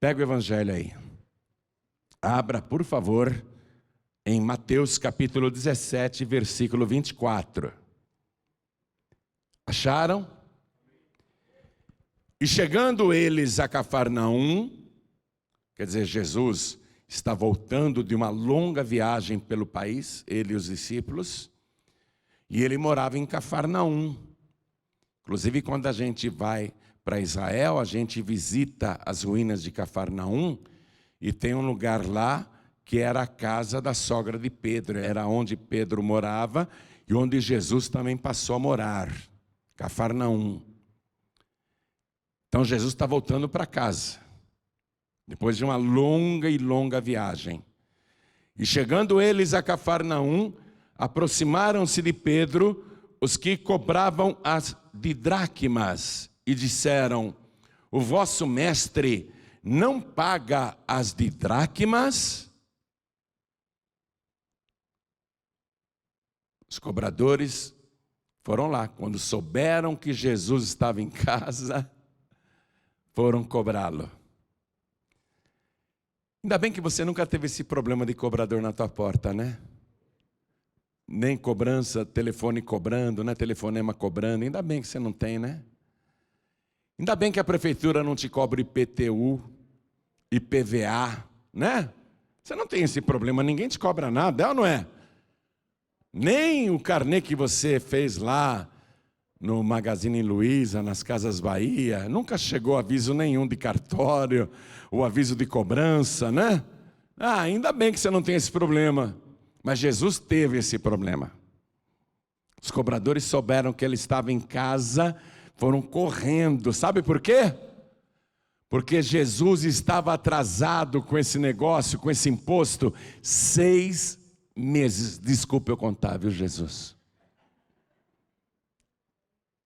Pega o evangelho aí. Abra, por favor, em Mateus capítulo 17, versículo 24. Acharam? E chegando eles a Cafarnaum, quer dizer, Jesus está voltando de uma longa viagem pelo país, ele e os discípulos, e ele morava em Cafarnaum. Inclusive, quando a gente vai para Israel, a gente visita as ruínas de Cafarnaum, e tem um lugar lá que era a casa da sogra de Pedro, era onde Pedro morava e onde Jesus também passou a morar, Cafarnaum. Então Jesus está voltando para casa, depois de uma longa viagem. E chegando eles a Cafarnaum, aproximaram-se de Pedro os que cobravam as didraquimas e disseram: o vosso mestre não paga as didraquimas? Os cobradores foram lá, quando souberam que Jesus estava em casa, foram cobrá-lo. Ainda bem que você nunca teve esse problema de cobrador na tua porta, né? Nem cobrança, telefone cobrando, né? Telefonema cobrando. Ainda bem que você não tem, né? Ainda bem que a prefeitura não te cobra IPTU, IPVA, né? Você não tem esse problema, ninguém te cobra nada, é ou não é? Nem o carnê que você fez lá no Magazine Luiza, nas Casas Bahia, nunca chegou aviso nenhum de cartório, ou aviso de cobrança, né? Ainda bem que você não tem esse problema. Mas Jesus teve esse problema. Os cobradores souberam que ele estava em casa, foram correndo. Sabe por quê? Porque Jesus estava atrasado com esse negócio, com esse imposto, 6 meses. Desculpe eu contar, viu, Jesus?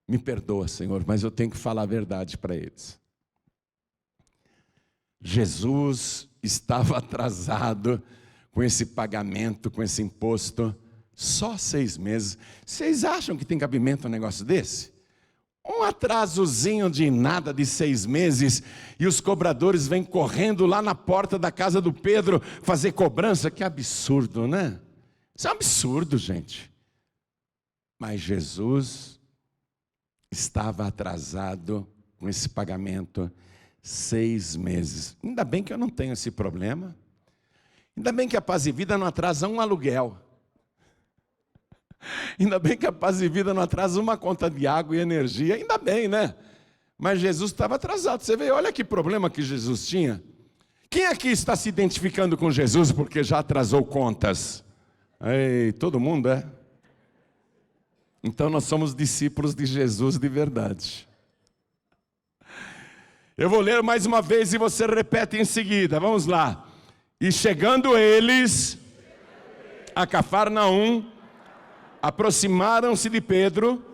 Me perdoa, Senhor, mas eu tenho que falar a verdade para eles. Jesus estava atrasado com esse pagamento, com esse imposto, só 6 meses. Vocês acham que tem cabimento um negócio desse? Um atrasozinho de nada de 6 meses, e os cobradores vêm correndo lá na porta da casa do Pedro fazer cobrança. Que absurdo, né? Isso é um absurdo, gente. Mas Jesus estava atrasado com esse pagamento 6 meses. Ainda bem que eu não tenho esse problema. Ainda bem que a Paz e Vida não atrasa um aluguel. Ainda bem que a Paz e Vida não atrasa uma conta de água e energia. Ainda bem, né? Mas Jesus estava atrasado. Você vê, olha que problema que Jesus tinha. Quem aqui está se identificando com Jesus porque já atrasou contas? Ei, todo mundo é? Então nós somos discípulos de Jesus de verdade. Eu vou ler mais uma vez e você repete em seguida. Vamos lá. E chegando eles a Cafarnaum, aproximaram-se de Pedro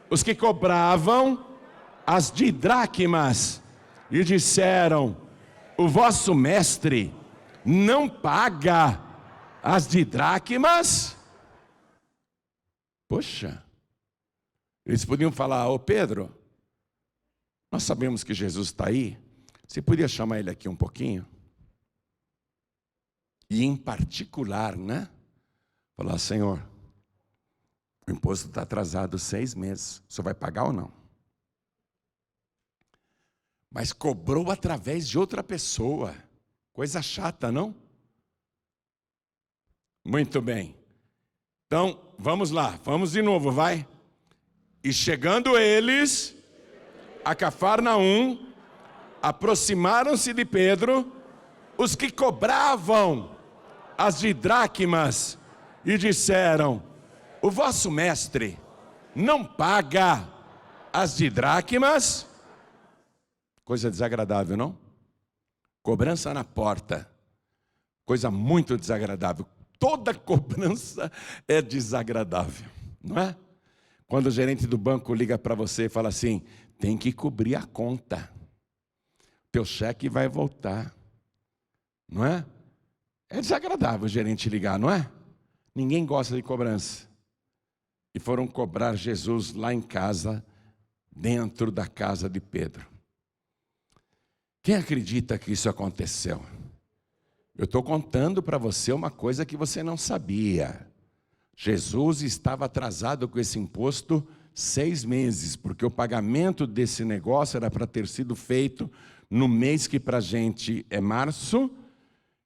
os que cobravam as didraquimas e disseram: o vosso mestre não paga as didraquimas? Poxa, eles podiam falar: ô Pedro, nós sabemos que Jesus está aí, você podia chamar ele aqui um pouquinho? E em particular, né? Falar: Senhor, o imposto está atrasado 6 meses, o senhor vai pagar ou não? Mas cobrou através de outra pessoa, coisa chata, não? Muito bem. Então, vamos lá, vamos de novo, vai. E chegando eles a Cafarnaum, aproximaram-se de Pedro os que cobravam as didraquimas e disseram: o vosso mestre não paga as didraquimas? Coisa desagradável, não? Cobrança na porta, coisa muito desagradável. Toda cobrança é desagradável, não é? Quando o gerente do banco liga para você e fala assim: tem que cobrir a conta, teu cheque vai voltar, não é? É desagradável o gerente ligar, não é? Ninguém gosta de cobrança. E foram cobrar Jesus lá em casa, dentro da casa de Pedro. Quem acredita que isso aconteceu? Eu estou contando para você uma coisa que você não sabia. Jesus estava atrasado com esse imposto 6 meses, porque o pagamento desse negócio era para ter sido feito no mês que para a gente é março,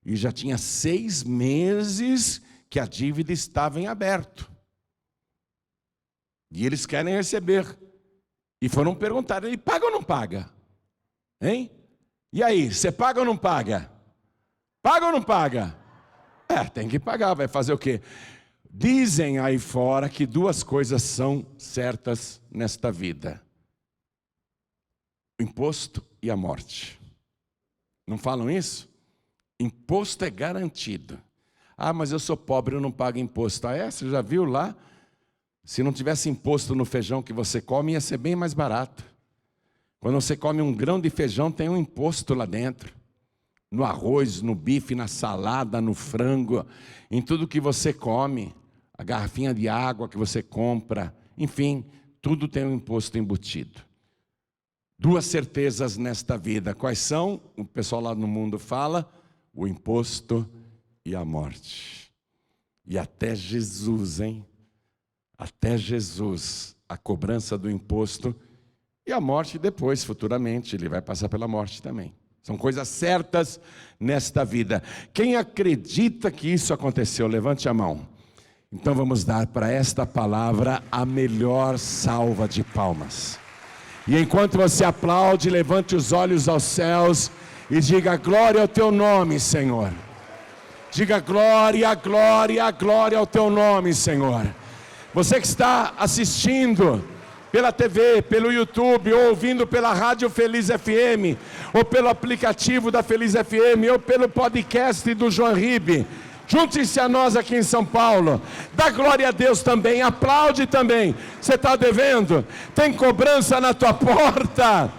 e já tinha 6 meses que a dívida estava em aberto. E eles querem receber. E foram perguntar, ele paga ou não paga? Hein? E aí, você paga ou não paga? Paga ou não paga? Tem que pagar, vai fazer o quê? Dizem aí fora que 2 coisas são certas nesta vida: o imposto e a morte. Não falam isso? Imposto é garantido. Mas eu sou pobre, eu não pago imposto. Você já viu lá? Se não tivesse imposto no feijão que você come, ia ser bem mais barato. Quando você come um grão de feijão, tem um imposto lá dentro. No arroz, no bife, na salada, no frango, em tudo que você come, a garrafinha de água que você compra, enfim, tudo tem um imposto embutido. 2 certezas nesta vida. Quais são? O pessoal lá no mundo fala: o imposto e a morte. E até Jesus, hein? Até Jesus, a cobrança do imposto e a morte depois, futuramente, ele vai passar pela morte também. São coisas certas nesta vida. Quem acredita que isso aconteceu, levante a mão. Então vamos dar para esta palavra a melhor salva de palmas. E enquanto você aplaude, levante os olhos aos céus e diga: glória ao teu nome, Senhor. Diga glória, glória, glória ao teu nome, Senhor. Você que está assistindo pela TV, pelo YouTube, ou ouvindo pela Rádio Feliz FM, ou pelo aplicativo da Feliz FM, ou pelo podcast do João Ribe, junte-se a nós aqui em São Paulo. Dá glória a Deus também, aplaude também. Você está devendo? Tem cobrança na tua porta?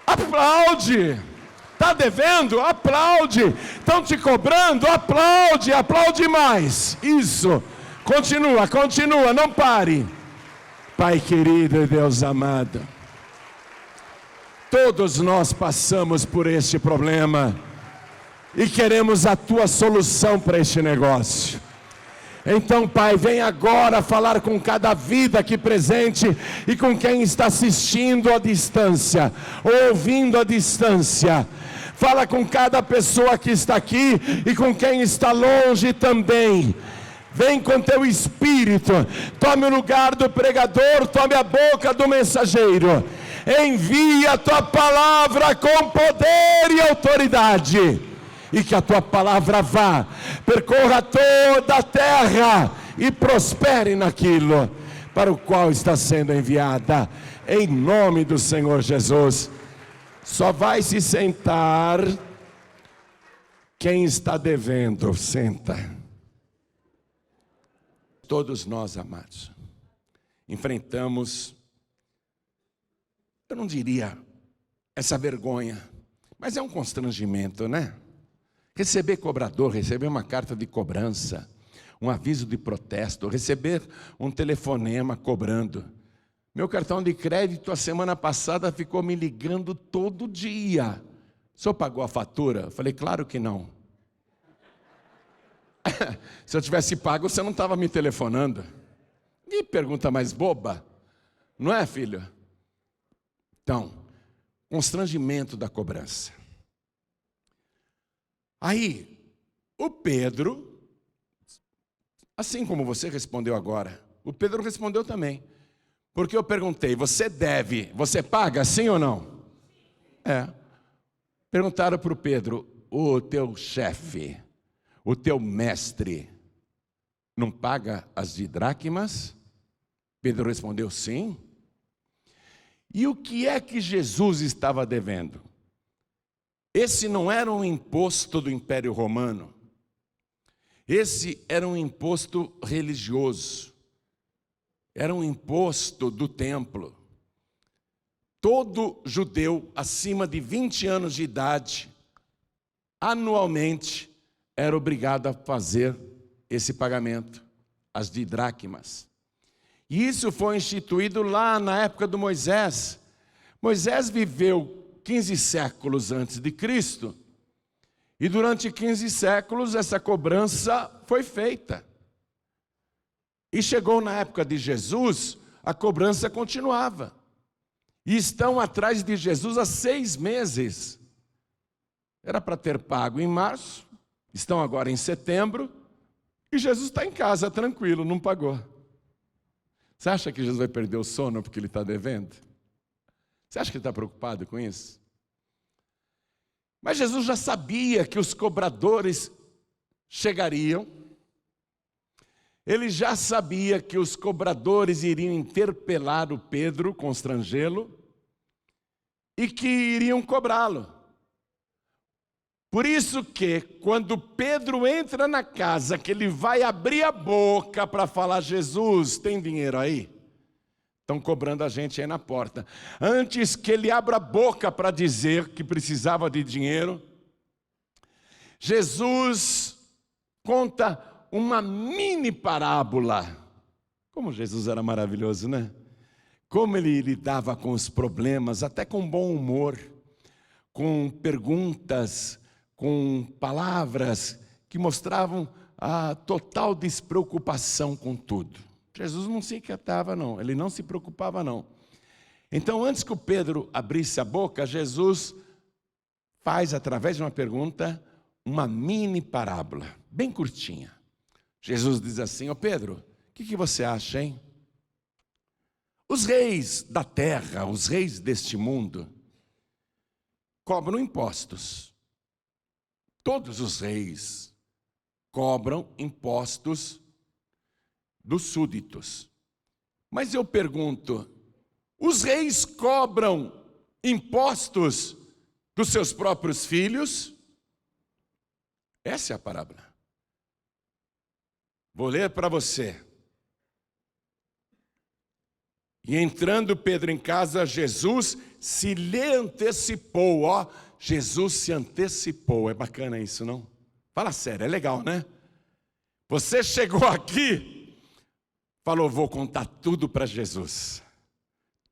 Aplaude. Está devendo? Aplaude. Estão te cobrando? Aplaude, aplaude mais. Isso. Continua, continua, não pare. Pai querido e Deus amado, todos nós passamos por este problema e queremos a tua solução para este negócio. Então, Pai, vem agora falar com cada vida aqui presente e com quem está assistindo à distância, ouvindo à distância. Fala com cada pessoa que está aqui e com quem está longe também. Vem com teu Espírito, tome o lugar do pregador, tome a boca do mensageiro. Envia a tua palavra com poder e autoridade. E que a tua palavra vá, percorra toda a terra e prospere naquilo para o qual está sendo enviada. Em nome do Senhor Jesus. Só vai se sentar quem está devendo. Senta. Todos nós, amados, enfrentamos, eu não diria essa vergonha, mas é um constrangimento, né? Receber cobrador, receber uma carta de cobrança, um aviso de protesto, receber um telefonema cobrando. Meu cartão de crédito a semana passada ficou me ligando todo dia. O senhor pagou a fatura? Eu falei, claro que não. Se eu tivesse pago, você não estava me telefonando. Que pergunta mais boba, não é, filho? Então, constrangimento da cobrança. Aí, o Pedro, assim como você respondeu agora, o Pedro respondeu também. Porque eu perguntei, você deve, você paga, sim ou não? Perguntaram para o Pedro, o teu chefe, o teu mestre, não paga as dracmas? Pedro respondeu, sim. E o que é que Jesus estava devendo? Esse não era um imposto do Império Romano. Esse era um imposto religioso. Era um imposto do templo. Todo judeu acima de 20 anos de idade, anualmente, era obrigado a fazer esse pagamento, as dracmas. E isso foi instituído lá na época do Moisés. Moisés viveu 15 séculos antes de Cristo. E durante 15 séculos essa cobrança foi feita. E chegou na época de Jesus, a cobrança continuava. E estão atrás de Jesus há 6 meses. Era para ter pago em março, estão agora em setembro, e Jesus está em casa, tranquilo, não pagou. Você acha que Jesus vai perder o sono porque ele está devendo? Você acha que ele está preocupado com isso? Mas Jesus já sabia que os cobradores chegariam. Ele já sabia que os cobradores iriam interpelar o Pedro, constrangê-lo, e que iriam cobrá-lo. Por isso que, quando Pedro entra na casa, que ele vai abrir a boca para falar, Jesus, tem dinheiro aí? Estão cobrando a gente aí na porta. Antes que ele abra a boca para dizer que precisava de dinheiro, Jesus conta uma mini parábola. Como Jesus era maravilhoso, né? Como ele lidava com os problemas, até com bom humor, com perguntas, com palavras que mostravam a total despreocupação com tudo. Jesus não se inquietava, não. Ele não se preocupava, não. Então, antes que o Pedro abrisse a boca, Jesus faz, através de uma pergunta, uma mini parábola, bem curtinha. Jesus diz assim, Pedro, o que você acha, hein? Os reis da terra, os reis deste mundo, cobram impostos. Todos os reis cobram impostos dos súditos. Mas eu pergunto, os reis cobram impostos dos seus próprios filhos? Essa é a parábola. Vou ler para você. E entrando Pedro em casa, Jesus se lhe antecipou. Jesus se antecipou. É bacana isso, não? Fala sério, é legal, né? Você chegou aqui, falou, vou contar tudo para Jesus.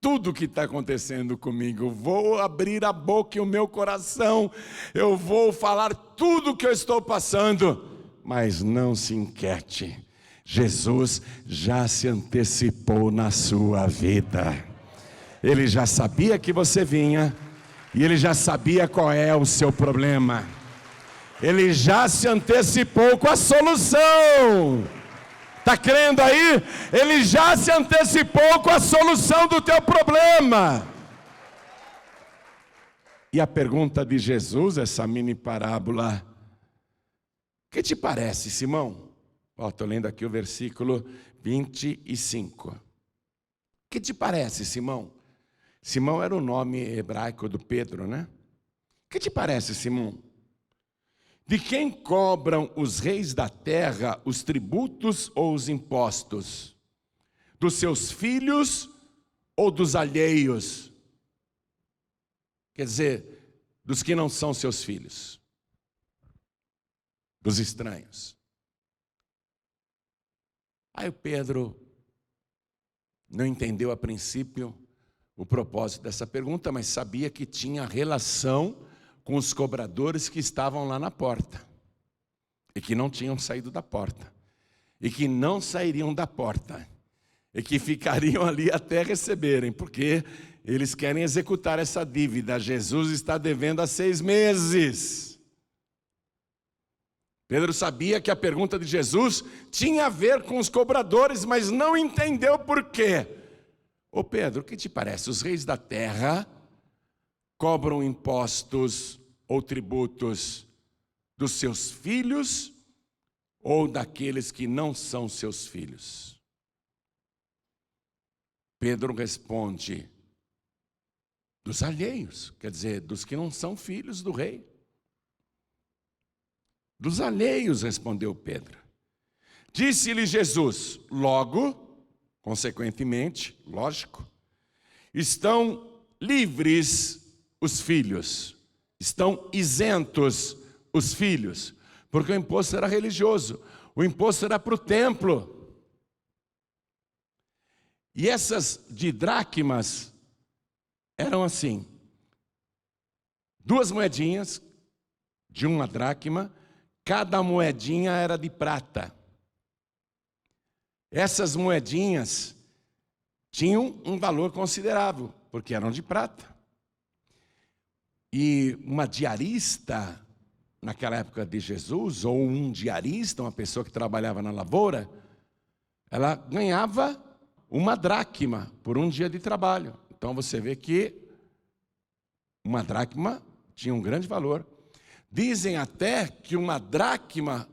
Tudo que está acontecendo comigo. Vou abrir a boca e o meu coração. Eu vou falar tudo que eu estou passando. Mas não se inquiete. Jesus já se antecipou na sua vida. Ele já sabia que você vinha. E ele já sabia qual é o seu problema. Ele já se antecipou com a solução. Está crendo aí? Ele já se antecipou com a solução do teu problema. E a pergunta de Jesus, essa mini parábola, o que te parece, Simão? Estou lendo aqui o versículo 25. O que te parece, Simão? Simão era o nome hebraico do Pedro, né? O que te parece, Simão? De quem cobram os reis da terra os tributos ou os impostos? Dos seus filhos ou dos alheios? Quer dizer, dos que não são seus filhos. Dos estranhos. Aí o Pedro não entendeu a princípio o propósito dessa pergunta, mas sabia que tinha relação com os cobradores que estavam lá na porta, e que não tinham saído da porta, e que não sairiam da porta, e que ficariam ali até receberem, porque eles querem executar essa dívida. Jesus está devendo há 6 meses. Pedro sabia que a pergunta de Jesus tinha a ver com os cobradores, mas não entendeu por quê. Pedro, o que te parece? Os reis da terra cobram impostos ou tributos dos seus filhos ou daqueles que não são seus filhos? Pedro responde, dos alheios, quer dizer, dos que não são filhos do rei. Dos alheios, respondeu Pedro. Disse-lhe Jesus, logo, consequentemente, lógico, estão livres os filhos, estão isentos os filhos, porque o imposto era religioso, o imposto era para o templo. E essas didracmas eram assim, 2 moedinhas de 1 dracma, cada moedinha era de prata. Essas moedinhas tinham um valor considerável, porque eram de prata. E uma diarista, naquela época de Jesus, ou um diarista, uma pessoa que trabalhava na lavoura, ela ganhava 1 dracma por um dia de trabalho. Então você vê que 1 dracma tinha um grande valor. Dizem até que 1 dracma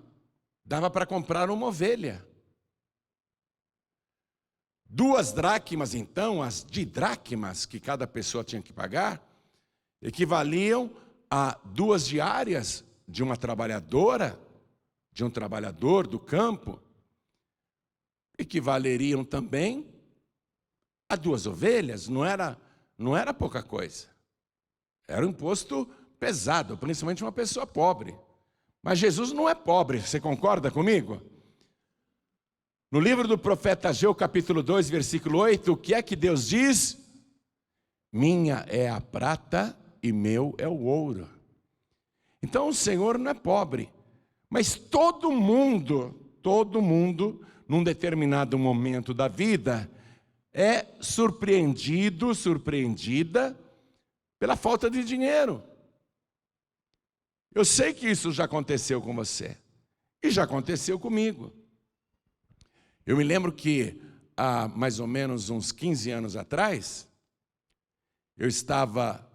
dava para comprar uma ovelha. 2 dracmas, então, as didracmas que cada pessoa tinha que pagar, equivaliam a 2 diárias de uma trabalhadora, de um trabalhador do campo, equivaleriam também a 2 ovelhas, não era pouca coisa. Era um imposto pesado, principalmente uma pessoa pobre. Mas Jesus não é pobre, você concorda comigo? No livro do profeta Ageu, capítulo 2, versículo 8, o que é que Deus diz? Minha é a prata e meu é o ouro. Então o Senhor não é pobre, mas todo mundo, num determinado momento da vida, é surpreendida pela falta de dinheiro. Eu sei que isso já aconteceu com você, e já aconteceu comigo. Eu me lembro que há mais ou menos uns 15 anos atrás, eu estava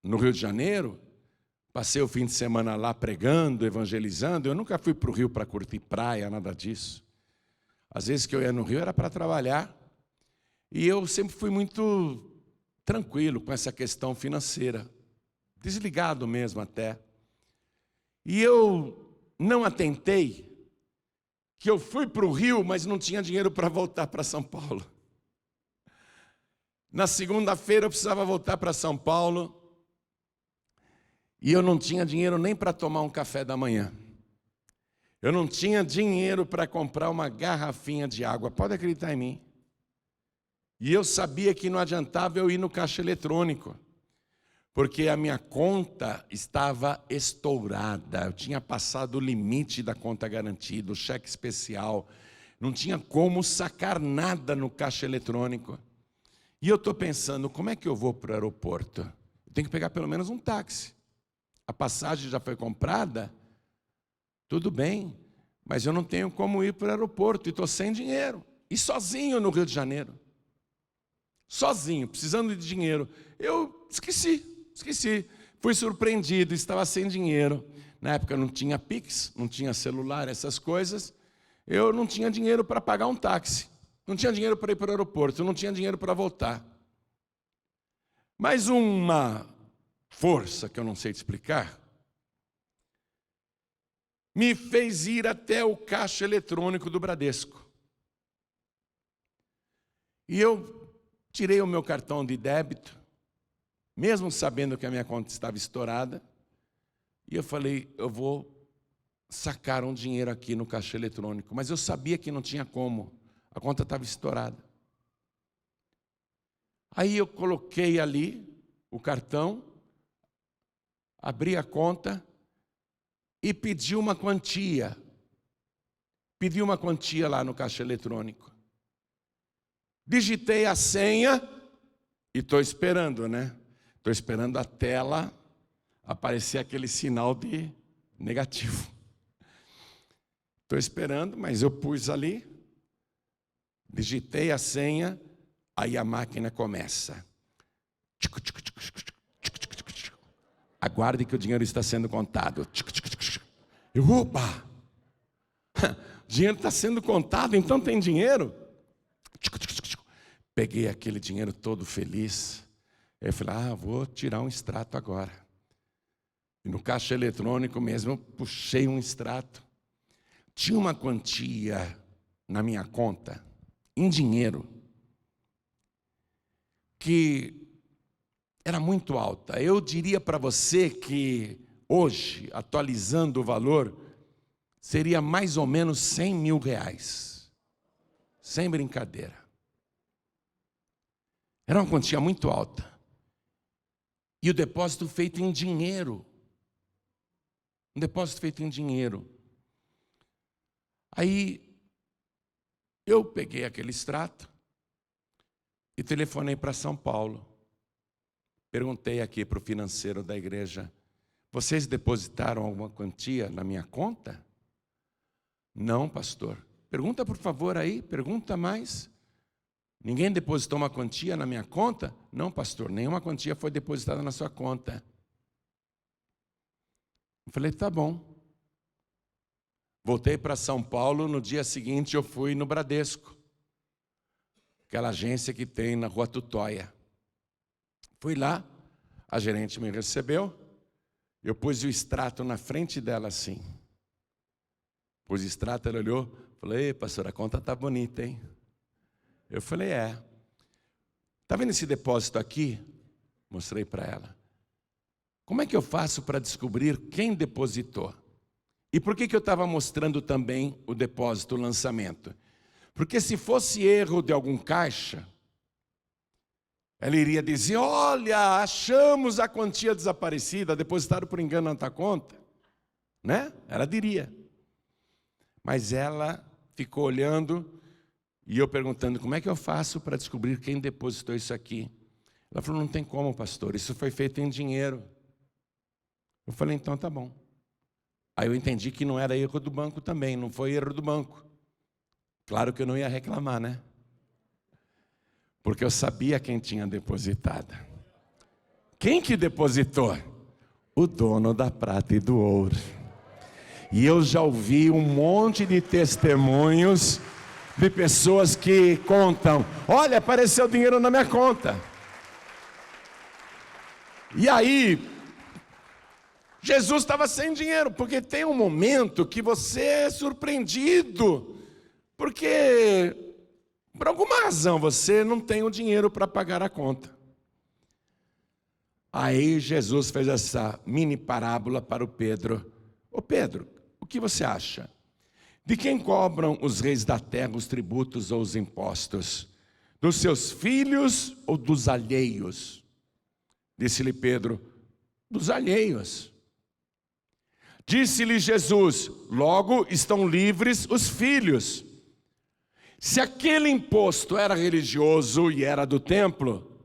no Rio de Janeiro, passei o fim de semana lá pregando, evangelizando. Eu nunca fui para o Rio para curtir praia, nada disso. Às vezes que eu ia no Rio era para trabalhar. E eu sempre fui muito tranquilo com essa questão financeira, desligado mesmo até. E eu não atentei que eu fui para o Rio, mas não tinha dinheiro para voltar para São Paulo. Na segunda-feira eu precisava voltar para São Paulo e eu não tinha dinheiro nem para tomar um café da manhã. Eu não tinha dinheiro para comprar uma garrafinha de água, pode acreditar em mim. E eu sabia que não adiantava eu ir no caixa eletrônico, porque a minha conta estava estourada. Eu tinha passado o limite da conta garantida, o cheque especial. Não tinha como sacar nada no caixa eletrônico. E eu estou pensando, como é que eu vou para o aeroporto? Eu tenho que pegar pelo menos um táxi. A passagem já foi comprada? Tudo bem, mas eu não tenho como ir para o aeroporto e estou sem dinheiro. E sozinho no Rio de Janeiro. Sozinho, precisando de dinheiro. Eu esqueci. Fui surpreendido, estava sem dinheiro. Na época não tinha Pix, não tinha celular, essas coisas. Eu não tinha dinheiro para pagar um táxi. Não tinha dinheiro para ir para o aeroporto, não tinha dinheiro para voltar. Mas uma força que eu não sei te explicar me fez ir até o caixa eletrônico do Bradesco. E eu tirei o meu cartão de débito, mesmo sabendo que a minha conta estava estourada, e eu falei, eu vou sacar um dinheiro aqui no caixa eletrônico, mas eu sabia que não tinha como, a conta estava estourada. Aí eu coloquei ali o cartão, abri a conta e pedi uma quantia. Pedi uma quantia lá no caixa eletrônico. Digitei a senha e estou esperando, né? Estou esperando a tela aparecer aquele sinal de negativo. Estou esperando, mas eu pus ali, digitei a senha, aí a máquina começa. Aguarde que o dinheiro está sendo contado. Eu, opa! O dinheiro está sendo contado, então tem dinheiro? Peguei aquele dinheiro todo feliz. Eu falei, vou tirar um extrato agora. E no caixa eletrônico mesmo, eu puxei um extrato. Tinha uma quantia na minha conta, em dinheiro, que era muito alta. Eu diria para você que hoje, atualizando o valor, seria mais ou menos 100 mil reais. Sem brincadeira. Era uma quantia muito alta. E o depósito feito em dinheiro. Um depósito feito em dinheiro. Aí, eu peguei aquele extrato e telefonei para São Paulo. Perguntei aqui para o financeiro da igreja: vocês depositaram alguma quantia na minha conta? Não, pastor. Pergunta, por favor, aí, pergunta mais. Ninguém depositou uma quantia na minha conta? Não, pastor, nenhuma quantia foi depositada na sua conta. Eu falei, tá bom. Voltei para São Paulo, no dia seguinte eu fui no Bradesco, aquela agência que tem na Rua Tutóia. Fui lá, a gerente me recebeu, eu pus o extrato na frente dela assim. Pus o extrato, ela olhou, falei, pastor, a conta tá bonita, hein? Eu falei, tá vendo esse depósito aqui? Mostrei para ela. Como é que eu faço para descobrir quem depositou? E por que eu estava mostrando também o depósito, o lançamento? Porque se fosse erro de algum caixa, ela iria dizer, olha, achamos a quantia desaparecida, depositaram por engano na tua conta. Né? Ela diria. Mas ela ficou olhando e eu perguntando, como é que eu faço para descobrir quem depositou isso aqui? Ela falou, não tem como, pastor, isso foi feito em dinheiro. Eu falei, então tá bom. Aí eu entendi que não era erro do banco também, não foi erro do banco. Claro que eu não ia reclamar, né? Porque eu sabia quem tinha depositado. Quem que depositou? O dono da prata e do ouro. E eu já ouvi um monte de testemunhos de pessoas que contam, olha, apareceu dinheiro na minha conta. E aí, Jesus estava sem dinheiro, porque tem um momento que você é surpreendido, porque por alguma razão você não tem o dinheiro para pagar a conta. Aí Jesus fez essa mini parábola para o Pedro. Ô Pedro, o que você acha? De quem cobram os reis da terra os tributos ou os impostos? Dos seus filhos ou dos alheios? Disse-lhe Pedro, dos alheios. Disse-lhe Jesus, logo estão livres os filhos. Se aquele imposto era religioso e era do templo,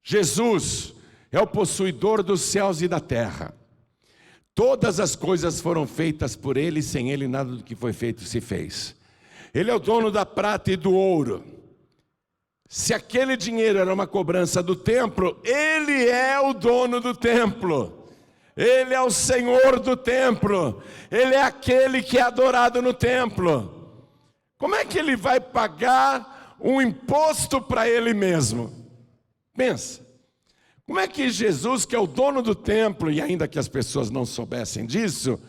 Jesus é o possuidor dos céus e da terra. Todas as coisas foram feitas por ele, sem ele nada do que foi feito se fez. Ele é o dono da prata e do ouro. Se aquele dinheiro era uma cobrança do templo, ele é o dono do templo. Ele é o Senhor do templo. Ele é aquele que é adorado no templo. Como é que ele vai pagar um imposto para ele mesmo? Pensa. Como é que Jesus, que é o dono do templo, e ainda que as pessoas não soubessem disso,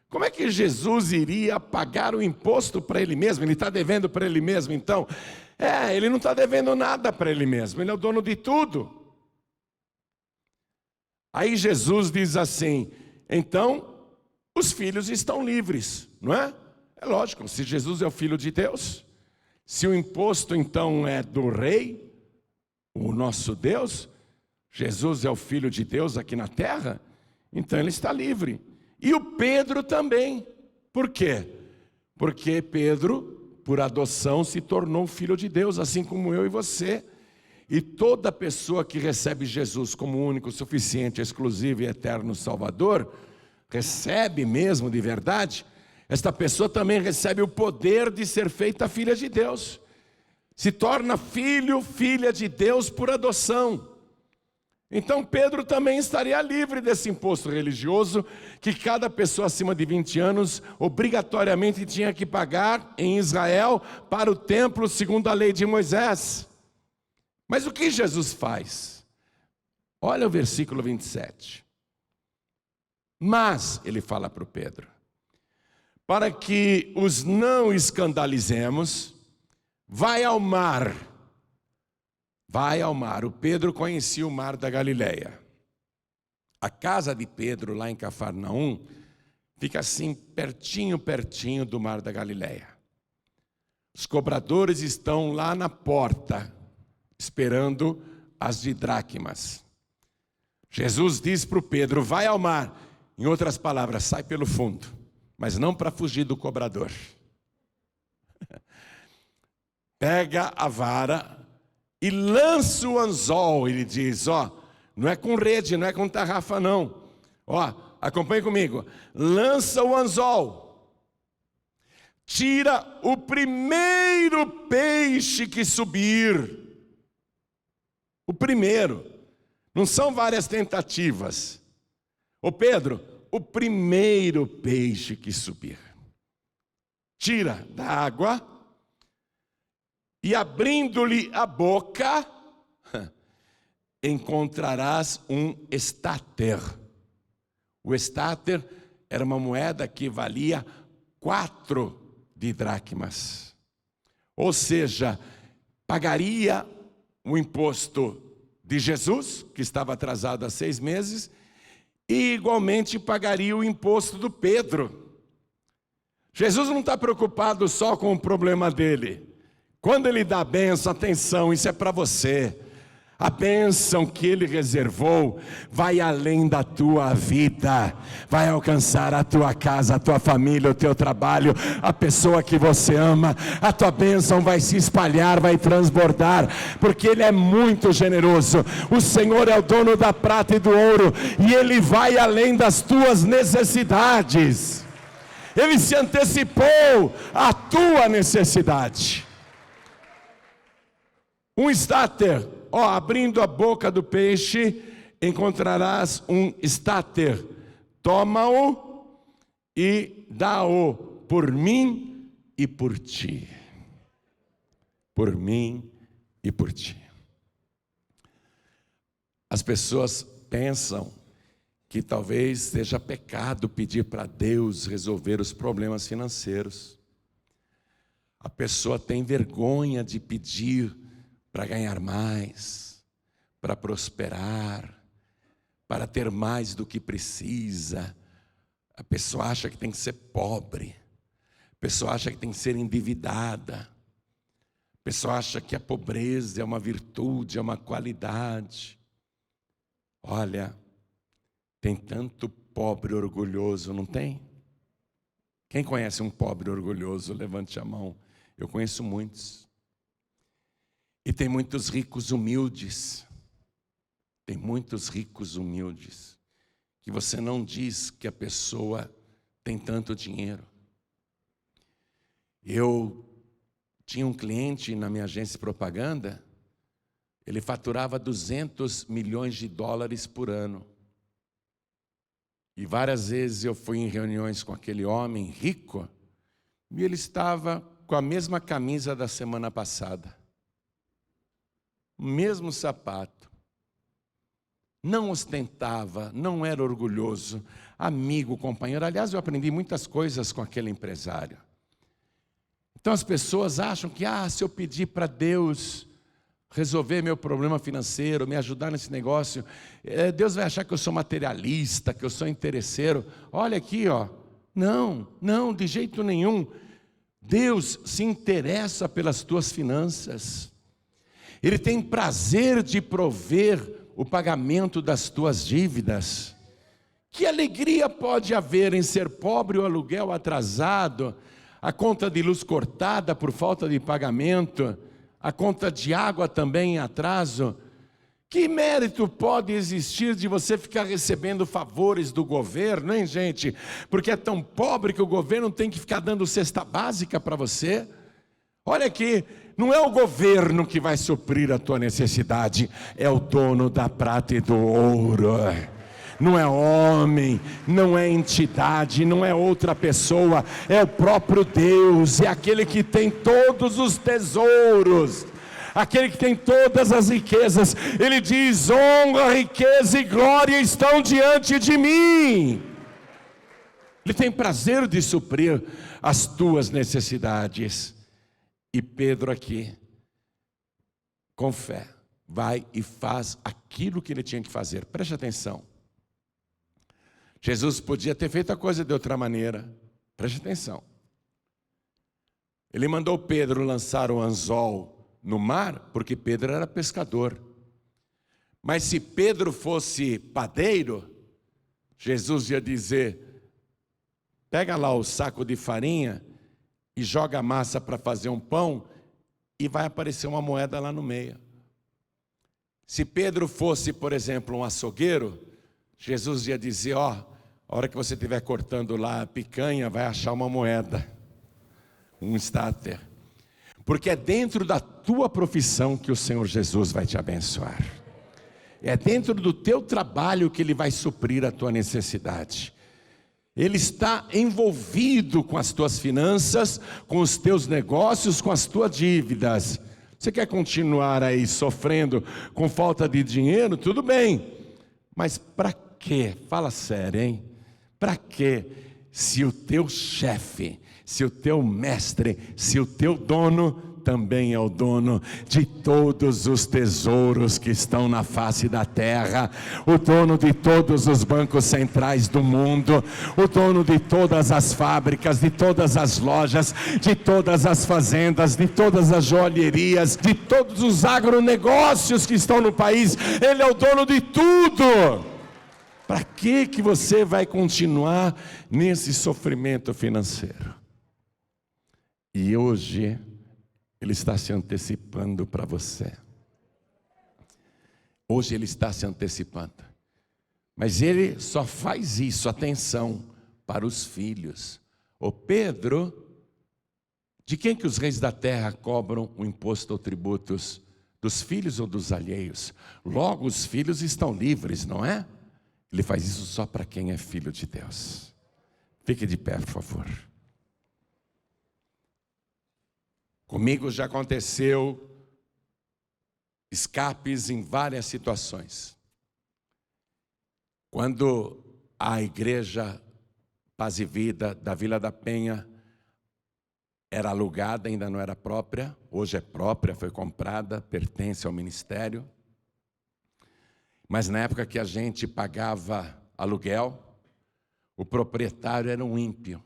como é que Jesus iria pagar o imposto para ele mesmo? Ele está devendo para ele mesmo, então? Ele não está devendo nada para ele mesmo, ele é o dono de tudo. Aí Jesus diz assim, então, os filhos estão livres, não é? É lógico, se Jesus é o Filho de Deus, se o imposto então é do rei, o nosso Deus, Jesus é o Filho de Deus aqui na terra, então ele está livre. E o Pedro também. Por quê? Porque Pedro, por adoção, se tornou filho de Deus, assim como eu e você. E toda pessoa que recebe Jesus como único, suficiente, exclusivo e eterno Salvador, recebe mesmo de verdade, esta pessoa também recebe o poder de ser feita filha de Deus. Se torna filho, filha de Deus por adoção. Então Pedro também estaria livre desse imposto religioso que cada pessoa acima de 20 anos obrigatoriamente tinha que pagar em Israel para o templo segundo a lei de Moisés. Mas o que Jesus faz? Olha o versículo 27. Mas, ele fala para o Pedro, para que os não escandalizemos, vai ao mar. Vai ao mar. O Pedro conhecia o mar da Galileia. A casa de Pedro, lá em Cafarnaum, fica assim, pertinho do mar da Galileia. Os cobradores estão lá na porta, esperando as didracmas. Jesus diz para o Pedro: vai ao mar. Em outras palavras, sai pelo fundo, mas não para fugir do cobrador. Pega a vara e lança o anzol. Ele diz: não é com rede, não é com tarrafa não. Acompanhe comigo. Lança o anzol. Tira o primeiro peixe que subir. O primeiro. Não são várias tentativas. Ô Pedro, o primeiro peixe que subir. Tira da água e, abrindo-lhe a boca, encontrarás um estáter. O estáter era uma moeda que valia 4 dracmas. Ou seja, pagaria o imposto de Jesus, que estava atrasado há 6 meses, e igualmente pagaria o imposto do Pedro. Jesus não está preocupado só com o problema dele. Quando ele dá a bênção, atenção, isso é para você. A bênção que ele reservou vai além da tua vida, vai alcançar a tua casa, a tua família, o teu trabalho, a pessoa que você ama. A tua bênção vai se espalhar, vai transbordar, porque ele é muito generoso. O Senhor é o dono da prata e do ouro, e ele vai além das tuas necessidades. Ele se antecipou à tua necessidade. Um estáter, abrindo a boca do peixe, encontrarás um estáter. Toma-o e dá-o por mim e por ti. Por mim e por ti. As pessoas pensam que talvez seja pecado pedir para Deus resolver os problemas financeiros. A pessoa tem vergonha de pedir para ganhar mais, para prosperar, para ter mais do que precisa. A pessoa acha que tem que ser pobre, a pessoa acha que tem que ser endividada, a pessoa acha que a pobreza é uma virtude, é uma qualidade. Olha, tem tanto pobre orgulhoso, não tem? Quem conhece um pobre orgulhoso? Levante a mão. Eu conheço muitos. E tem muitos ricos humildes. Tem muitos ricos humildes. Que você não diz que a pessoa tem tanto dinheiro. Eu tinha um cliente na minha agência de propaganda. Ele faturava 200 milhões de dólares por ano. E várias vezes eu fui em reuniões com aquele homem rico, e ele estava com a mesma camisa da semana passada. O mesmo sapato. Não ostentava, não era orgulhoso, amigo, companheiro. Aliás, eu aprendi muitas coisas com aquele empresário. Então as pessoas acham que, se eu pedir para Deus resolver meu problema financeiro, me ajudar nesse negócio, Deus vai achar que eu sou materialista, que eu sou interesseiro. Olha aqui, não, de jeito nenhum. Deus se interessa pelas tuas finanças. Ele tem prazer de prover o pagamento das tuas dívidas. Que alegria pode haver em ser pobre, o aluguel atrasado, a conta de luz cortada por falta de pagamento, a conta de água também em atraso? Que mérito pode existir de você ficar recebendo favores do governo, hein, gente? Porque é tão pobre que o governo tem que ficar dando cesta básica para você. Olha aqui, não é o governo que vai suprir a tua necessidade, é o dono da prata e do ouro. Não é homem, não é entidade, não é outra pessoa, é o próprio Deus, é aquele que tem todos os tesouros, aquele que tem todas as riquezas. Ele diz: honra, riqueza e glória estão diante de mim. Ele tem prazer de suprir as tuas necessidades. E Pedro aqui, com fé, vai e faz aquilo que ele tinha que fazer. Preste atenção. Jesus podia ter feito a coisa de outra maneira. Preste atenção. Ele mandou Pedro lançar o anzol no mar, porque Pedro era pescador. Mas se Pedro fosse padeiro, Jesus ia dizer: pega lá o saco de farinha e joga a massa para fazer um pão, e vai aparecer uma moeda lá no meio. Se Pedro fosse, por exemplo, um açougueiro, Jesus ia dizer: ó, a hora que você estiver cortando lá a picanha, vai achar uma moeda, um estáter. Porque é dentro da tua profissão que o Senhor Jesus vai te abençoar. É dentro do teu trabalho que Ele vai suprir a tua necessidade. Ele está envolvido com as tuas finanças, com os teus negócios, com as tuas dívidas. Você quer continuar aí sofrendo com falta de dinheiro? Tudo bem. Mas para quê? Fala sério, hein? Para quê? Se o teu chefe, se o teu mestre, se o teu dono também é o dono de todos os tesouros que estão na face da terra, o dono de todos os bancos centrais do mundo, o dono de todas as fábricas, de todas as lojas, de todas as fazendas, de todas as joalherias, de todos os agronegócios que estão no país. Ele é o dono de tudo. Para que você vai continuar nesse sofrimento financeiro? E hoje Ele está se antecipando para você. Hoje Ele está se antecipando. Mas Ele só faz isso, atenção, para os filhos. Ô Pedro, de quem que os reis da terra cobram o imposto ou tributos? Dos filhos ou dos alheios? Logo os filhos estão livres, não é? Ele faz isso só para quem é filho de Deus. Fique de pé, por favor. Comigo já aconteceu escapes em várias situações. Quando a igreja Paz e Vida da Vila da Penha era alugada, ainda não era própria, hoje é própria, foi comprada, pertence ao ministério. Mas na época que a gente pagava aluguel, o proprietário era um ímpio.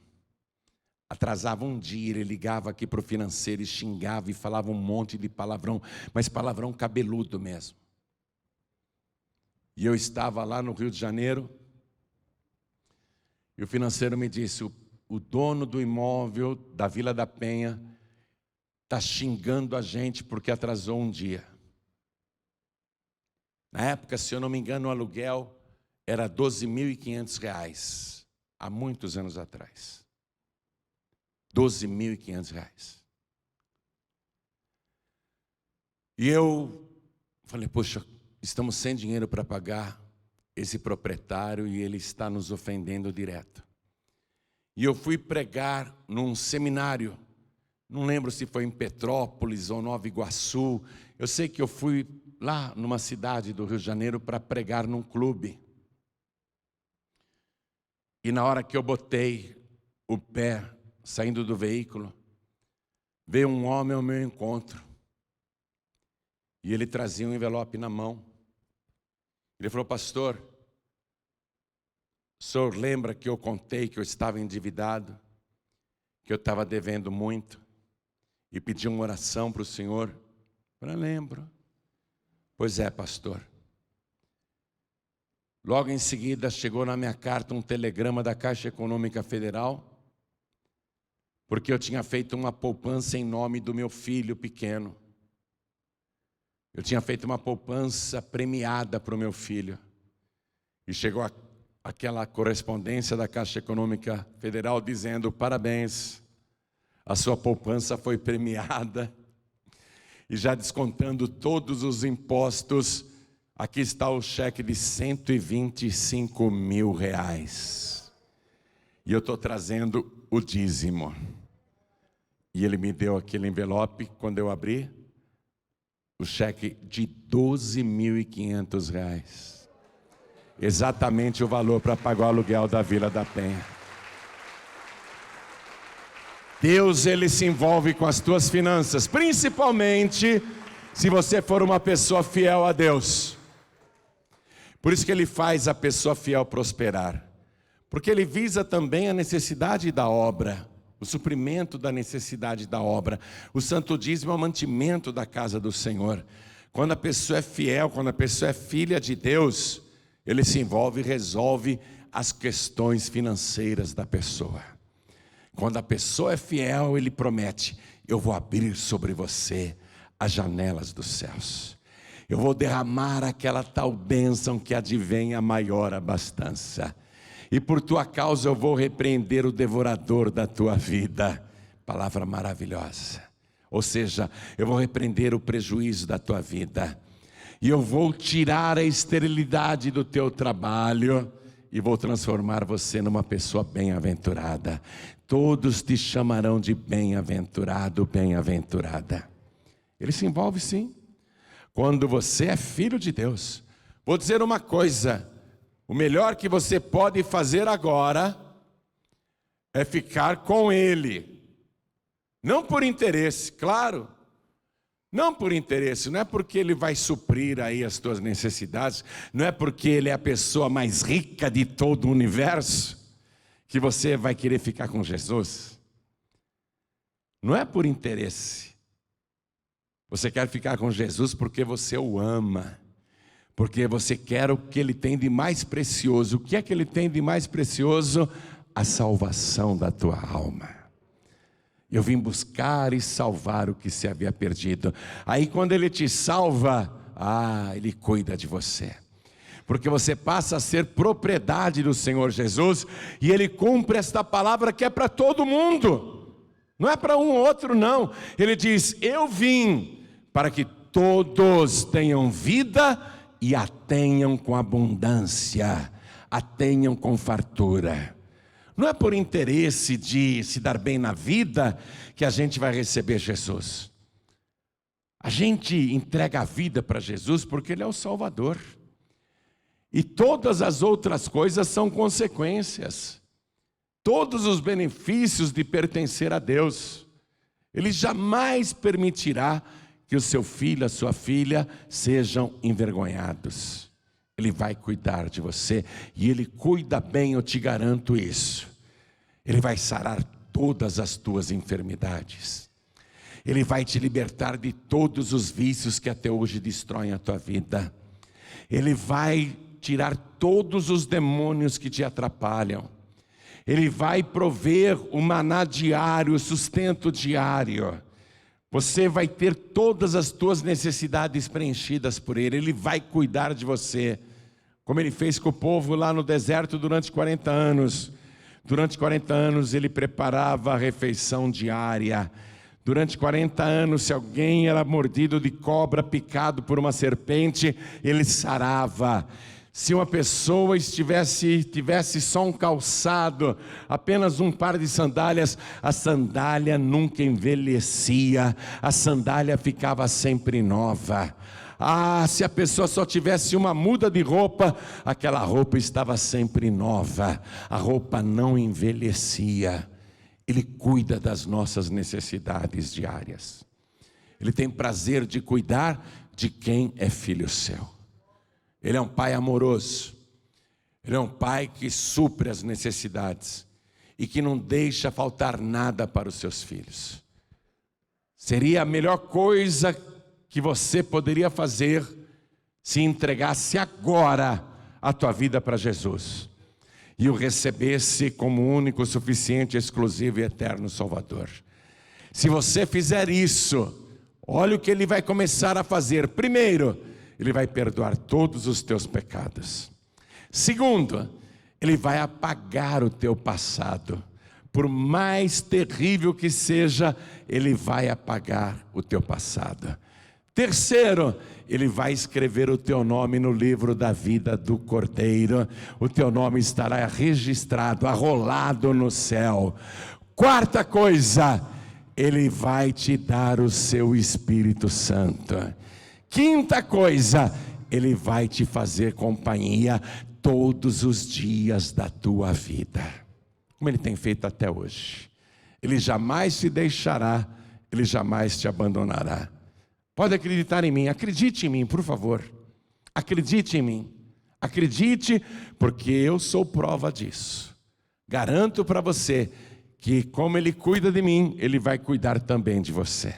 Atrasava um dia, ele ligava aqui para o financeiro e xingava e falava um monte de palavrão, mas palavrão cabeludo mesmo. E eu estava lá no Rio de Janeiro, e o financeiro me disse: o dono do imóvel da Vila da Penha está xingando a gente porque atrasou um dia. Na época, se eu não me engano, o aluguel era R$ 12.500, há muitos anos atrás. R$ 12.500. E eu falei: poxa, estamos sem dinheiro para pagar esse proprietário e ele está nos ofendendo direto. E eu fui pregar num seminário, não lembro se foi em Petrópolis ou Nova Iguaçu. Eu sei que eu fui lá numa cidade do Rio de Janeiro para pregar num clube. E na hora que eu botei o pé saindo do veículo, veio um homem ao meu encontro. E ele trazia um envelope na mão. Ele falou: pastor, o senhor lembra que eu contei que eu estava endividado, que eu estava devendo muito, e pedi uma oração para o senhor? Eu falei: lembro. Pois é, pastor. Logo em seguida chegou na minha carta um telegrama da Caixa Econômica Federal, porque eu tinha feito uma poupança em nome do meu filho pequeno. Eu tinha feito uma poupança premiada para o meu filho. E chegou aquela correspondência da Caixa Econômica Federal dizendo: parabéns, a sua poupança foi premiada. E já descontando todos os impostos, aqui está o cheque de R$125 mil. E eu estou trazendo o dízimo. E ele me deu aquele envelope, quando eu abri, o cheque de R$12.500. Exatamente o valor para pagar o aluguel da Vila da Penha. Deus, Ele se envolve com as tuas finanças, principalmente se você for uma pessoa fiel a Deus. Por isso que Ele faz a pessoa fiel prosperar. Porque Ele visa também a necessidade da obra, o suprimento da necessidade da obra. O santo dízimo é o mantimento da casa do Senhor. Quando a pessoa é fiel, quando a pessoa é filha de Deus, ele se envolve e resolve as questões financeiras da pessoa. Quando a pessoa é fiel, ele promete: eu vou abrir sobre você as janelas dos céus. Eu vou derramar aquela tal bênção que advém a maior abastança. E por tua causa eu vou repreender o devorador da tua vida. Palavra maravilhosa. Ou seja, eu vou repreender o prejuízo da tua vida. E eu vou tirar a esterilidade do teu trabalho. E vou transformar você numa pessoa bem-aventurada. Todos te chamarão de bem-aventurado, bem-aventurada. Ele se envolve sim. Quando você é filho de Deus. Vou dizer uma coisa: o melhor que você pode fazer agora é ficar com Ele. Não por interesse, claro. Não por interesse, não é porque Ele vai suprir aí as tuas necessidades, não é porque Ele é a pessoa mais rica de todo o universo, que você vai querer ficar com Jesus. Não é por interesse. Você quer ficar com Jesus porque você o ama, porque você quer o que Ele tem de mais precioso. O que é que Ele tem de mais precioso? A salvação da tua alma. Eu vim buscar e salvar o que se havia perdido. Aí quando Ele te salva, Ele cuida de você. Porque você passa a ser propriedade do Senhor Jesus, e Ele cumpre esta palavra que é para todo mundo. Não é para um ou outro não. Ele diz: eu vim para que todos tenham vida e a tenham com abundância, a tenham com fartura. Não é por interesse de se dar bem na vida que a gente vai receber Jesus. A gente entrega a vida para Jesus porque Ele é o Salvador. E todas as outras coisas são consequências. Todos os benefícios de pertencer a Deus. Ele jamais permitirá que o seu filho, a sua filha, sejam envergonhados. Ele vai cuidar de você, e Ele cuida bem, eu te garanto isso. Ele vai sarar todas as tuas enfermidades. Ele vai te libertar de todos os vícios que até hoje destroem a tua vida. Ele vai tirar todos os demônios que te atrapalham. Ele vai prover o maná diário, o sustento diário. Você vai ter todas as tuas necessidades preenchidas por Ele. Ele vai cuidar de você, como Ele fez com o povo lá no deserto durante 40 anos. Durante 40 anos Ele preparava a refeição diária. Durante 40 anos, se alguém era mordido de cobra, picado por uma serpente, Ele sarava. Se uma pessoa tivesse só um calçado, apenas um par de sandálias, a sandália nunca envelhecia, a sandália ficava sempre nova. Se a pessoa só tivesse uma muda de roupa, aquela roupa estava sempre nova, a roupa não envelhecia. Ele cuida das nossas necessidades diárias. Ele tem prazer de cuidar de quem é filho seu. Ele é um pai amoroso. Ele é um pai que supre as necessidades e que não deixa faltar nada para os seus filhos. Seria a melhor coisa que você poderia fazer se entregasse agora a tua vida para Jesus e o recebesse como único, suficiente, exclusivo e eterno Salvador. Se você fizer isso, olha o que Ele vai começar a fazer. Primeiro, Ele vai perdoar todos os teus pecados. Segundo, Ele vai apagar o teu passado. Por mais terrível que seja, Ele vai apagar o teu passado. Terceiro, Ele vai escrever o teu nome no livro da vida do Cordeiro. O teu nome estará registrado, arrolado no céu. Quarta coisa, Ele vai te dar o seu Espírito Santo. Quinta coisa, Ele vai te fazer companhia todos os dias da tua vida, como Ele tem feito até hoje. Ele jamais te deixará, Ele jamais te abandonará. Pode acreditar em mim, acredite em mim, por favor. Acredite em mim, acredite, porque eu sou prova disso. Garanto para você que, como Ele cuida de mim, Ele vai cuidar também de você.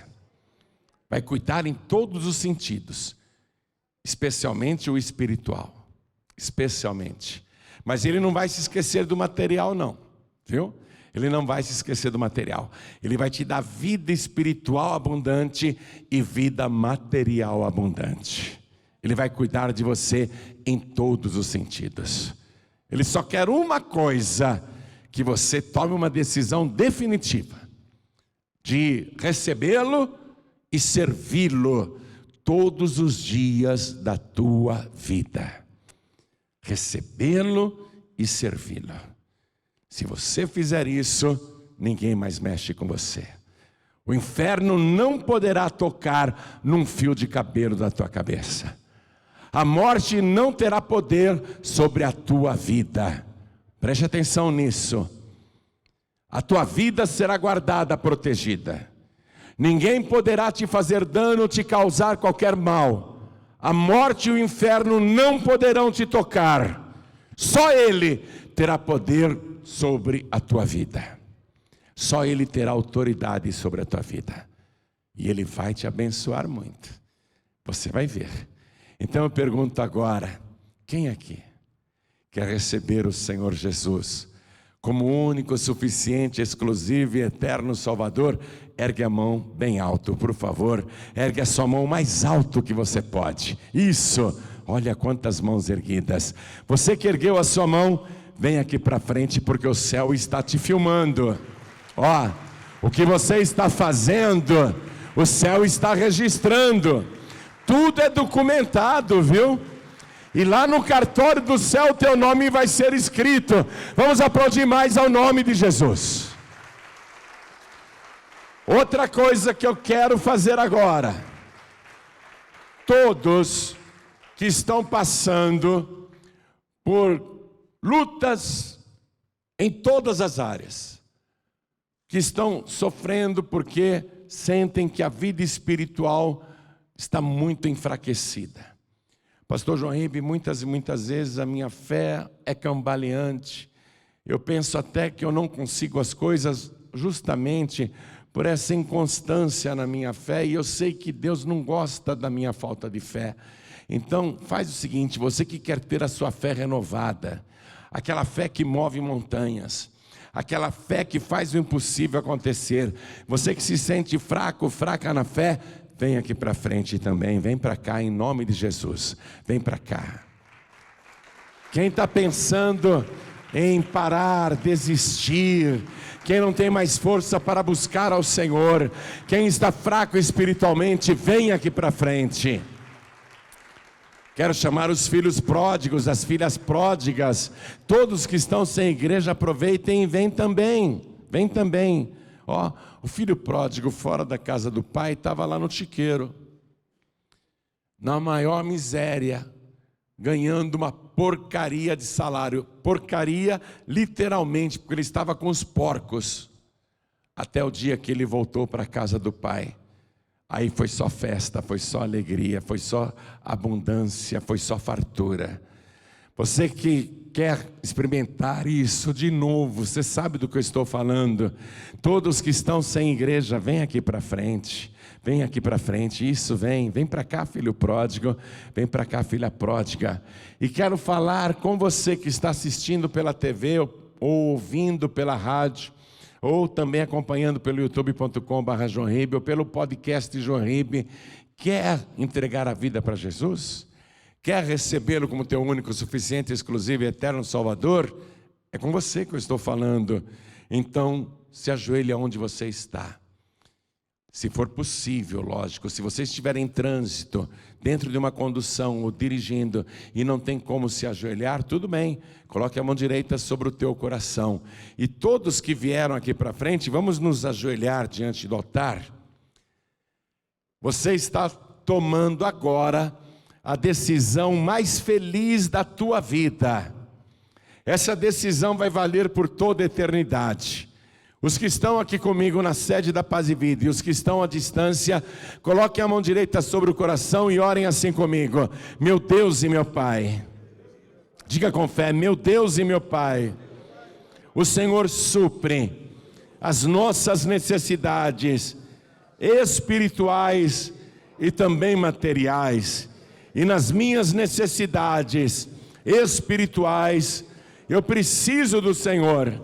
Vai cuidar em todos os sentidos. especialmente o espiritual, especialmente. Mas ele não vai se esquecer do material não, viu? Ele não vai se esquecer do material. Ele vai te dar vida espiritual abundante e vida material abundante. Ele vai cuidar de você em todos os sentidos. Ele só quer uma coisa, que você tome uma decisão definitiva de recebê-lo e servi-lo todos os dias da tua vida. Recebê-lo e servi-lo. Se você fizer isso, ninguém mais mexe com você. O inferno não poderá tocar num fio de cabelo da tua cabeça. A morte não terá poder sobre a tua vida. Preste atenção nisso. A tua vida será guardada, protegida. Ninguém poderá te fazer dano, te causar qualquer mal. A morte e o inferno não poderão te tocar. Só Ele terá poder sobre a tua vida. Só Ele terá autoridade sobre a tua vida. E Ele vai te abençoar muito. Você vai ver. Então eu pergunto agora, quem aqui quer receber o Senhor Jesus como único, suficiente, exclusivo e eterno Salvador? Ergue a mão bem alto, por favor. Ergue a sua mão o mais alto que você pode. Isso, olha quantas mãos erguidas. Você que ergueu a sua mão, vem aqui para frente, porque o céu está te filmando. Ó, o que você está fazendo, o céu está registrando. Tudo é documentado, viu? E lá no cartório do céu, teu nome vai ser escrito. Vamos aplaudir mais ao nome de Jesus. Outra coisa que eu quero fazer agora. Todos que estão passando por lutas em todas as áreas, que estão sofrendo porque sentem que a vida espiritual está muito enfraquecida. Pastor João Ribe, muitas e muitas vezes a minha fé é cambaleante. Eu penso até que eu não consigo as coisas justamente por essa inconstância na minha fé, e eu sei que Deus não gosta da minha falta de fé. Então faz o seguinte, você que quer ter a sua fé renovada, aquela fé que move montanhas, aquela fé que faz o impossível acontecer, você que se sente fraco, fraca na fé, vem aqui para frente também, vem para cá em nome de Jesus, vem para cá. Quem está pensando em parar, desistir, quem não tem mais força para buscar ao Senhor, quem está fraco espiritualmente, vem aqui para frente. Quero chamar os filhos pródigos, as filhas pródigas, todos que estão sem igreja, aproveitem e vem também, vem também. Ó, o filho pródigo fora da casa do pai estava lá no chiqueiro, na maior miséria, ganhando uma porcaria de salário. Porcaria literalmente, porque ele estava com os porcos. Até o dia que ele voltou para a casa do pai. Aí foi só festa, foi só alegria, foi só abundância, foi só fartura. Você que quer experimentar isso de novo, você sabe do que eu estou falando. Todos que estão sem igreja, vem aqui para frente. Vem aqui para frente, isso, vem para cá, filho pródigo, vem para cá, filha pródiga. E quero falar com você que está assistindo pela TV, ou ouvindo pela rádio, ou também acompanhando pelo youtube.com/João Ribe, ou pelo podcast João Ribe. Quer entregar a vida para Jesus? Quer recebê-lo como teu único, suficiente, exclusivo e eterno Salvador? É com você que eu estou falando. Então, se ajoelhe onde você está. Se for possível, lógico, se você estiver em trânsito, dentro de uma condução ou dirigindo e não tem como se ajoelhar, tudo bem, coloque a mão direita sobre o teu coração. E todos que vieram aqui para frente, vamos nos ajoelhar diante do altar. Você está tomando agora a decisão mais feliz da tua vida. Essa decisão vai valer por toda a eternidade. Os que estão aqui comigo na sede da Paz e Vida e os que estão à distância, coloquem a mão direita sobre o coração e orem assim comigo. Meu Deus e meu Pai, diga com fé, meu Deus e meu Pai, o Senhor supre as nossas necessidades espirituais e também materiais. e nas minhas necessidades espirituais, eu preciso do Senhor,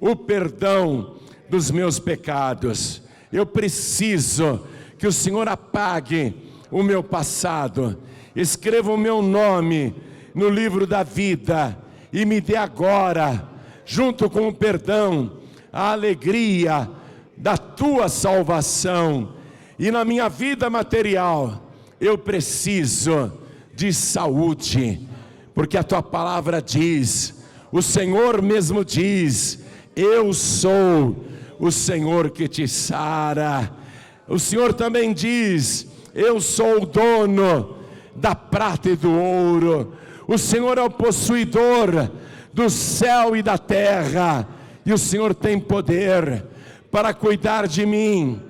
o perdão dos meus pecados. Eu preciso que o Senhor apague o meu passado, escreva o meu nome no livro da vida e me dê agora, junto com o perdão, a alegria da tua salvação. E na minha vida material, eu preciso de saúde, porque a tua palavra diz, o Senhor mesmo diz, eu sou o Senhor que te sara. O Senhor também diz, eu sou o dono da prata e do ouro. O Senhor é o possuidor do céu e da terra, e o Senhor tem poder para cuidar de mim,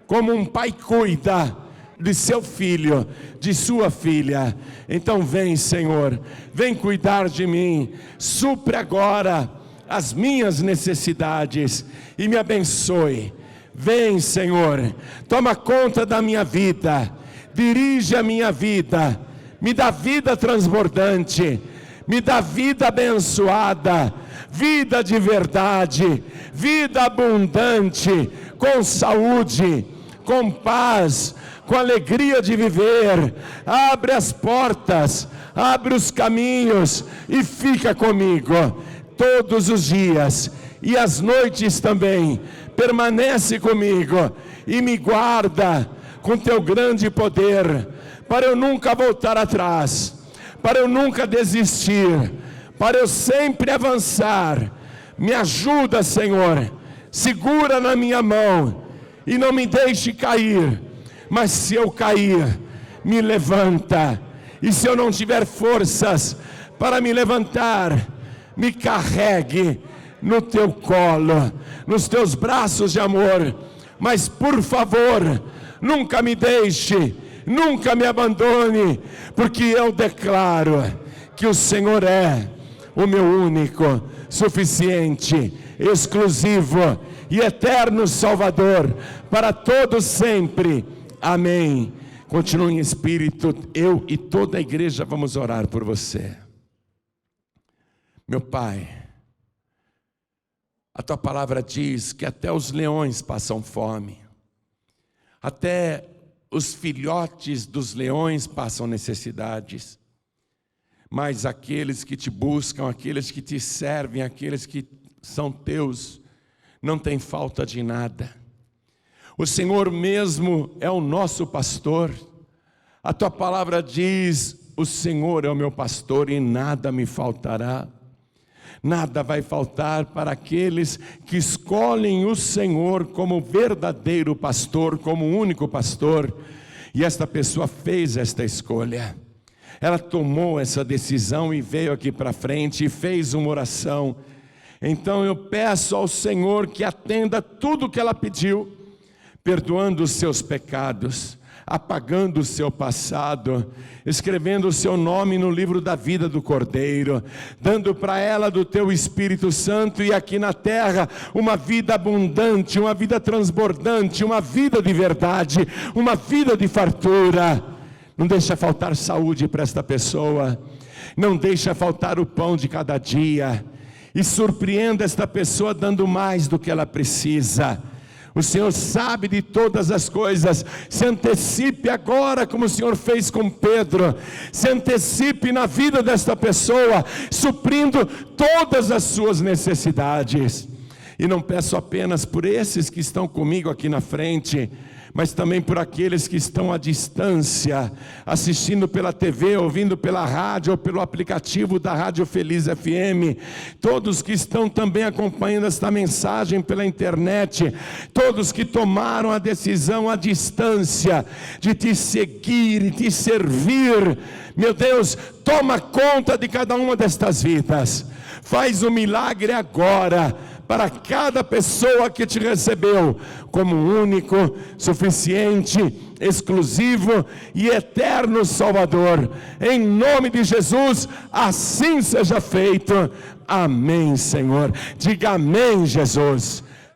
como um pai cuida de seu filho, de sua filha. Então vem, Senhor, vem cuidar de mim, supre agora as minhas necessidades e me abençoe. Vem, Senhor, toma conta da minha vida, dirige a minha vida, me dá vida transbordante, me dá vida abençoada, vida de verdade, vida abundante, com saúde, com paz, com alegria de viver. Abre as portas, abre os caminhos e fica comigo todos os dias e as noites também. Permanece comigo e me guarda com teu grande poder, para eu nunca voltar atrás, para eu nunca desistir, para eu sempre avançar. Me ajuda, Senhor, segura na minha mão e não me deixe cair, mas se eu cair, me levanta, e se eu não tiver forças para me levantar, me carregue no teu colo, nos teus braços de amor, mas por favor, nunca me deixe, nunca me abandone, porque eu declaro que o Senhor é o meu único, suficiente, exclusivo e eterno Salvador, para todos sempre. Amém. Continue em espírito, eu e toda a igreja vamos orar por você. Meu Pai, a tua palavra diz que até os leões passam fome, até os filhotes dos leões passam necessidades, mas aqueles que te buscam, aqueles que te servem, aqueles que são teus, não tem falta de nada. O Senhor mesmo é o nosso pastor. A tua palavra diz, o Senhor é o meu pastor e nada me faltará. Nada vai faltar para aqueles que escolhem o Senhor como verdadeiro pastor, como único pastor. E esta pessoa fez esta escolha. Ela tomou essa decisão e veio aqui para frente e fez uma oração. Então eu peço ao Senhor que atenda tudo o que ela pediu, perdoando os seus pecados, apagando o seu passado, escrevendo o seu nome no livro da vida do Cordeiro, dando para ela do teu Espírito Santo e aqui na terra uma vida abundante, uma vida transbordante, uma vida de verdade, uma vida de fartura. Não deixa faltar saúde para esta pessoa, não deixa faltar o pão de cada dia, e surpreenda esta pessoa dando mais do que ela precisa. O Senhor sabe de todas as coisas. Se antecipe agora, como o Senhor fez com Pedro. Se antecipe na vida desta pessoa, suprindo todas as suas necessidades. E não peço apenas por esses que estão comigo aqui na frente, mas também por aqueles que estão à distância, assistindo pela TV, ouvindo pela rádio ou pelo aplicativo da Rádio Feliz FM, todos que estão também acompanhando esta mensagem pela internet, todos que tomaram a decisão à distância de te seguir e te servir. Meu Deus, toma conta de cada uma destas vidas, faz um milagre agora, para cada pessoa que te recebeu como único, suficiente, exclusivo e eterno Salvador. Em nome de Jesus, assim seja feito. Amém, Senhor. Diga amém, Jesus.